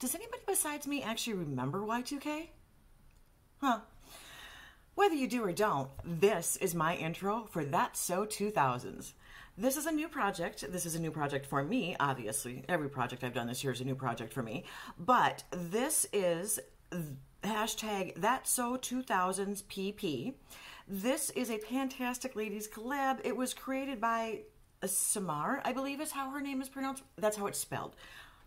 Does anybody besides me actually remember Y2K? Huh. Whether you do or don't, this is my intro for That's So 2000's. This is a new project. This is a new project for me, obviously. Every project I've done this year is a new project for me. But this is hashtag That's So 2000's PP. This is a fantastic ladies collab. It was created by Samar, I believe is how her name is pronounced. That's how it's spelled.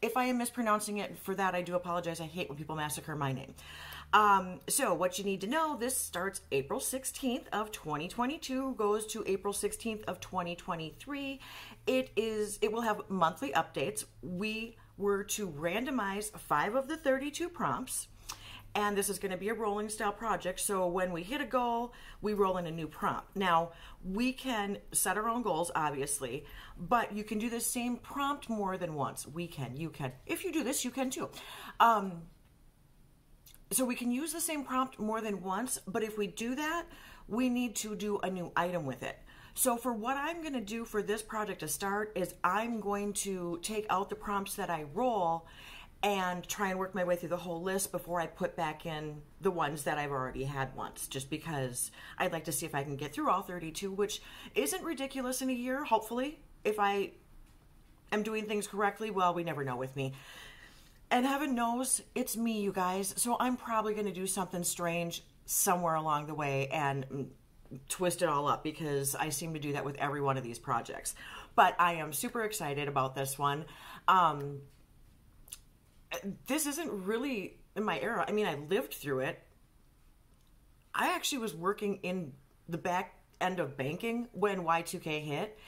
If I am mispronouncing it, for that I do apologize. I hate when people massacre my name. So what you need to know, this starts April 16th of 2022, goes to April 16th of 2023. It will have monthly updates. We were to randomize 5 of the 32 prompts. And this is going to be a rolling style project. So when we hit a goal, we roll in a new prompt. Now, we can set our own goals, obviously, but you can do the same prompt more than once. We can, you can. If you do this, you can too. So we can use the same prompt more than once, but if we do that, we need to do a new item with it. So for what I'm going to do for this project to start is I'm going to take out the prompts that I roll and try and work my way through the whole list before I put back in the ones that I've already had once, just because I'd like to see if I can get through all 32, which isn't ridiculous in a year, hopefully. If I am doing things correctly, well, we never know with me. And heaven knows, it's me, you guys, so I'm probably going to do something strange somewhere along the way and twist it all up, because I seem to do that with every one of these projects. But I am super excited about this one. This isn't really in my era. I mean, I lived through it. I actually was working in the back end of banking when Y2K hit.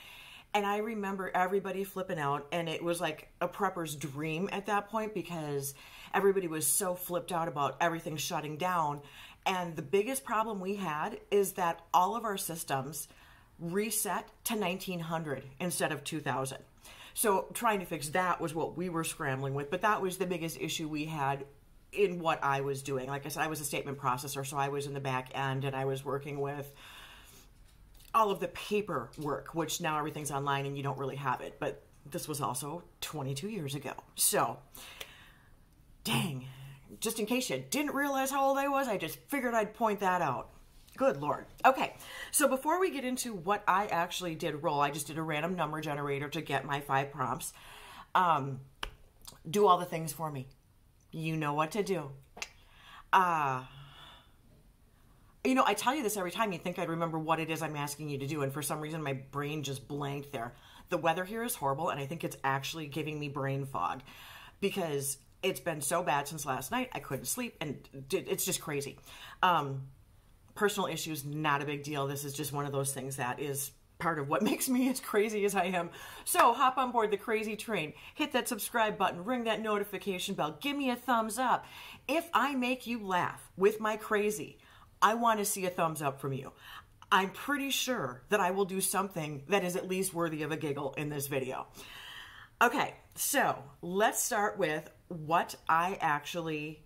And I remember everybody flipping out, and it was like a prepper's dream at that point, because everybody was so flipped out about everything shutting down. And the biggest problem we had is that all of our systems reset to 1900 instead of 2000. So trying to fix that was what we were scrambling with, but that was the biggest issue we had in what I was doing. Like I said, I was a statement processor, so I was in the back end, and I was working with all of the paperwork, which now everything's online and you don't really have it. But this was also 22 years ago. So, dang, just in case you didn't realize how old I was, I just figured I'd point that out. Good Lord. Okay, so before we get into what I actually did roll, I just did a random number generator to get my 5 prompts. Do all the things for me. You know what to do. You know, I tell you this every time. You'd think I'd remember what it is I'm asking you to do, and for some reason my brain just blanked there. The weather here is horrible, and I think it's actually giving me brain fog, because it's been so bad since last night. I couldn't sleep, and it's just crazy. Personal issues, not a big deal. This is just one of those things that is part of what makes me as crazy as I am. So hop on board the crazy train, hit that subscribe button, ring that notification bell, give me a thumbs up. If I make you laugh with my crazy, I want to see a thumbs up from you. I'm pretty sure that I will do something that is at least worthy of a giggle in this video. Okay, so let's start with what I actually...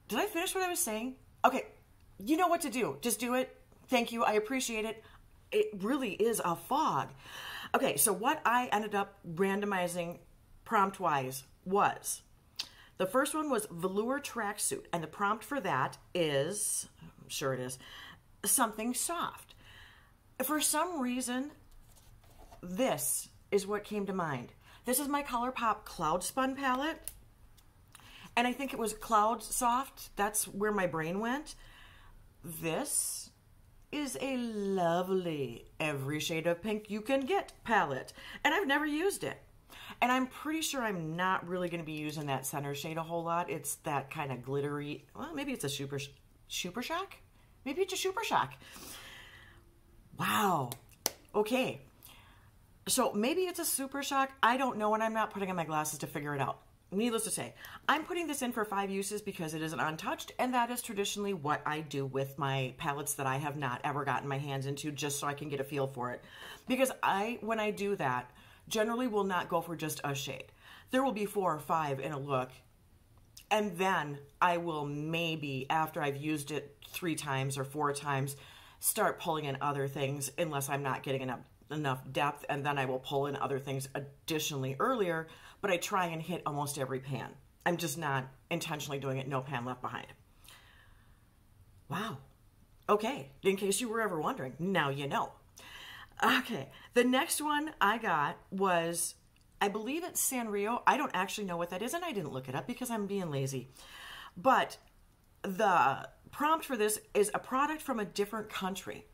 Did I finish what I was saying? Okay, you know what to do. Just do it. Thank you. I appreciate it. It really is a fog. Okay, so what I ended up randomizing prompt-wise was... The first one was velour tracksuit, and the prompt for that is, I'm sure it is, something soft. For some reason, this is what came to mind. This is my ColourPop Cloud Spun palette, and I think it was Cloud Soft. That's where my brain went. This is a lovely every shade of pink you can get palette, and I've never used it. And I'm pretty sure I'm not really going to be using that center shade a whole lot. It's that kind of glittery, well, maybe it's a Super Shock? Maybe it's a Super Shock. Wow. Okay. So maybe it's a Super Shock. I don't know, and I'm not putting on my glasses to figure it out. Needless to say, I'm putting this in for 5 uses because it isn't untouched, and that is traditionally what I do with my palettes that I have not ever gotten my hands into, just so I can get a feel for it. Because when I do that, generally will not go for just a shade. There will be 4 or 5 in a look, and then I will maybe, after I've used it 3 times or 4 times, start pulling in other things unless I'm not getting enough depth, and then I will pull in other things additionally earlier. but I try and hit almost every pan. I'm just not intentionally doing it, no pan left behind. Wow. Okay, in case you were ever wondering, now you know. Okay, the next one I got was, I believe it's Sanrio. I don't actually know what that is, and I didn't look it up because I'm being lazy. But the prompt for this is a product from a different country.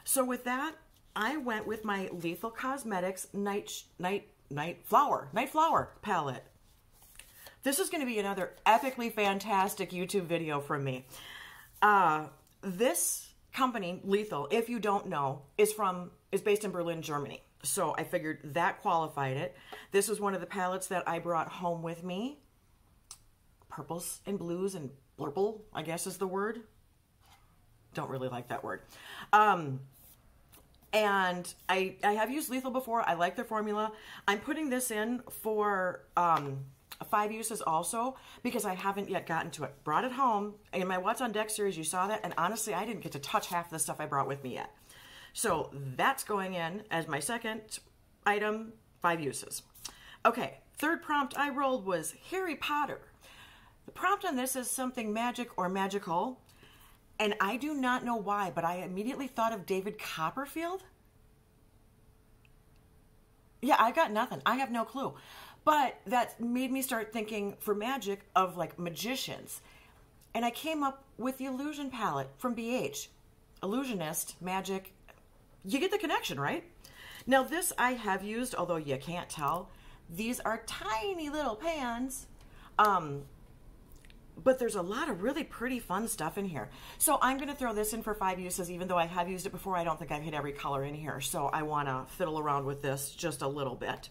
So with that, I went with my Lethal Cosmetics Night Flower palette. This is going to be another epically fantastic YouTube video from me. This company, Lethal, if you don't know, is based in Berlin, Germany. So I figured that qualified it. This was one of the palettes that I brought home with me. Purples and blues and blurple, I guess is the word. Don't really like that word. And I have used Lethal before. I like their formula. I'm putting this in for 5 uses also because I haven't yet gotten to it. Brought it home. In my What's on Deck series, you saw that. And honestly, I didn't get to touch half the stuff I brought with me yet. So that's going in as my second item, 5 uses. Okay, third prompt I rolled was Harry Potter. The prompt on this is something magic or magical. And I do not know why, but I immediately thought of David Copperfield. Yeah, I got nothing. I have no clue. But that made me start thinking for magic of like magicians. And I came up with the Illusion palette from BH. Illusionist, magic. You get the connection, right? Now this I have used, although you can't tell. These are tiny little pans. But there's a lot of really pretty fun stuff in here. So I'm going to throw this in for 5 uses, even though I have used it before. I don't think I've hit every color in here. So I want to fiddle around with this just a little bit.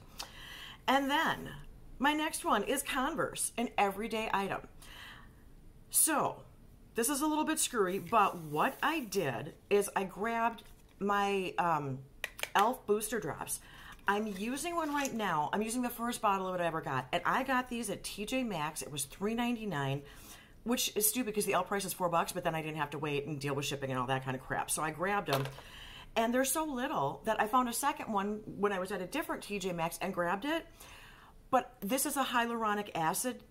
And then my next one is Converse, an everyday item. So this is a little bit screwy, but what I did is I grabbed my e.l.f. booster drops. I'm using one right now. I'm using the first bottle of it I ever got. And I got these at TJ Maxx. It was $3.99, which is stupid because the e.l.f. price is $4, but then I didn't have to wait and deal with shipping and all that kind of crap. So I grabbed them. And they're so little that I found a second one when I was at a different TJ Maxx and grabbed it. But this is a hyaluronic acid.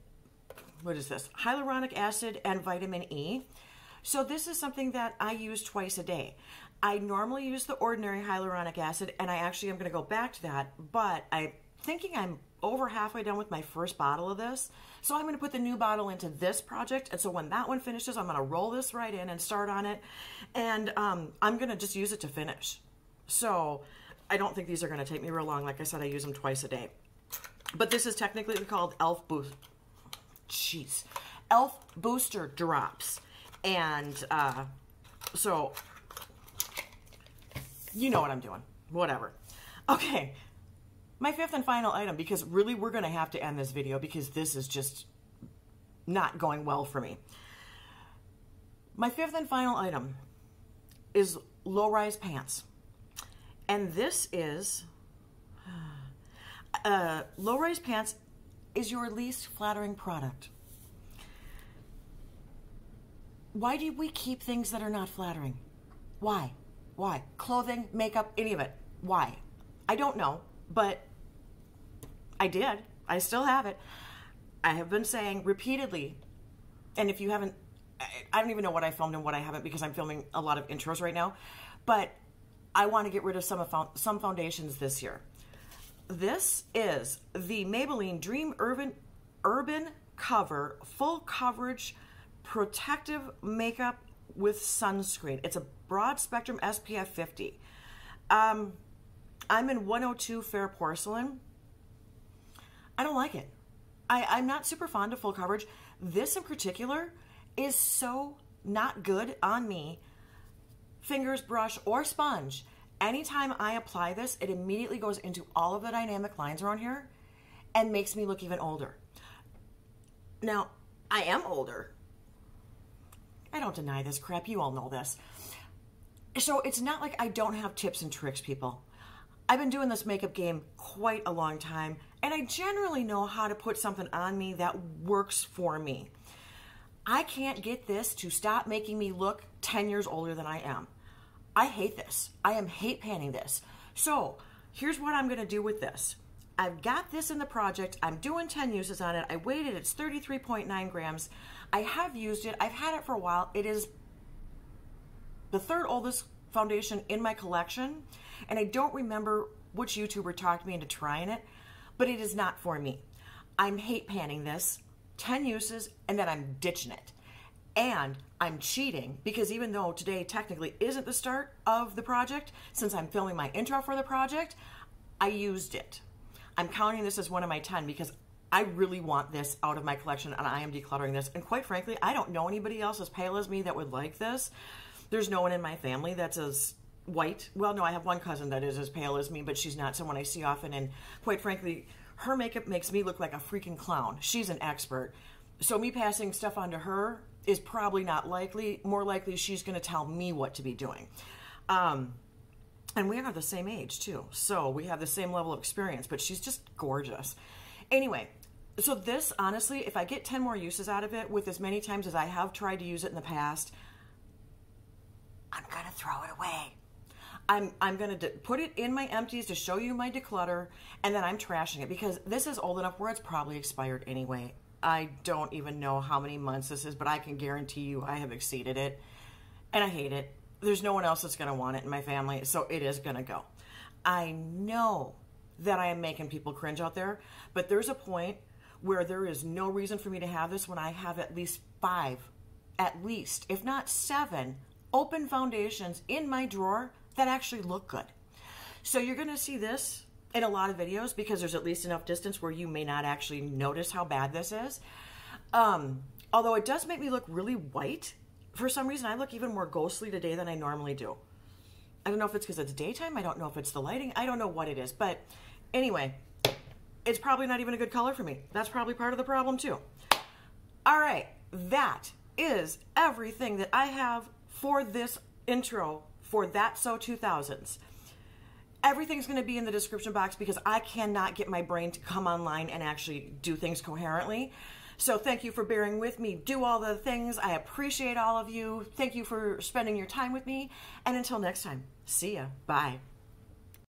What is this? Hyaluronic acid and vitamin E. So this is something that I use twice a day. I normally use the ordinary hyaluronic acid, and I actually am going to go back to that, but I'm thinking I'm over halfway done with my first bottle of this. So I'm going to put the new bottle into this project, and so when that one finishes, I'm going to roll this right in and start on it, and I'm going to just use it to finish. So I don't think these are going to take me real long. Like I said, I use them twice a day. But this is technically called e.l.f. Booster Drops. And so you know what I'm doing. Whatever. Okay. My fifth and final item, because really we're going to have to end this video because this is just not going well for me. My fifth and final item is low-rise pants. And this is... low-rise pants is your least flattering product. Why do we keep things that are not flattering? Why? Why? Clothing, makeup, any of it. Why? I don't know, but I did. I still have it. I have been saying repeatedly, and if you haven't, I don't even know what I filmed and what I haven't because I'm filming a lot of intros right now, but I want to get rid of some foundations this year. This is the Maybelline Dream Urban Cover Full Coverage Protective Makeup with Sunscreen. It's a broad spectrum SPF 50. I'm in 102 Fair Porcelain. I don't like it. I'm not super fond of full coverage. This in particular is so not good on me. Fingers, brush, or sponge. Anytime I apply this, it immediately goes into all of the dynamic lines around here and makes me look even older. Now, I am older. I don't deny this crap. You all know this. So it's not like I don't have tips and tricks, people. I've been doing this makeup game quite a long time, and I generally know how to put something on me that works for me. I can't get this to stop making me look 10 years older than I am. I hate this. I am hate panning this. So here's what I'm going to do with this. I've got this in the project. I'm doing 10 uses on it. I weighed it. It's 33.9 grams. I have used it. I've had it for a while. It is the third oldest foundation in my collection, and I don't remember which YouTuber talked me into trying it, but it is not for me. I'm hate panning this, 10 uses, and then I'm ditching it. And I'm cheating because even though today technically isn't the start of the project, since I'm filming my intro for the project, I used it. I'm counting this as one of my 10 because I really want this out of my collection and I am decluttering this. And quite frankly, I don't know anybody else as pale as me that would like this. There's no one in my family that's as white. Well, no, I have one cousin that is as pale as me, but she's not someone I see often. And quite frankly, her makeup makes me look like a freaking clown. She's an expert. So me passing stuff on to her is probably not likely. More likely she's going to tell me what to be doing. And we are the same age too. So we have the same level of experience, but she's just gorgeous. Anyway, so this, honestly, if I get 10 more uses out of it with as many times as I have tried to use it in the past, I'm going to throw it away. I'm going to put it in my empties to show you my declutter, and then I'm trashing it because this is old enough where it's probably expired anyway. I don't even know how many months this is, but I can guarantee you I have exceeded it, and I hate it. There's no one else that's going to want it in my family, so it is going to go. I know that I am making people cringe out there, but there's a point where there is no reason for me to have this when I have at least 5, at least, if not 7, open foundations in my drawer that actually look good. So you're going to see this in a lot of videos because there's at least enough distance where you may not actually notice how bad this is. Although it does make me look really white. For some reason, I look even more ghostly today than I normally do. I don't know if it's because it's daytime. I don't know if it's the lighting. I don't know what it is. But anyway, it's probably not even a good color for me. That's probably part of the problem too. All right, that is everything that I have for this intro for That's So 2000's. Everything's going to be in the description box because I cannot get my brain to come online and actually do things coherently. So thank you for bearing with me. Do all the things. I appreciate all of you. Thank you for spending your time with me. And until next time, see ya. Bye.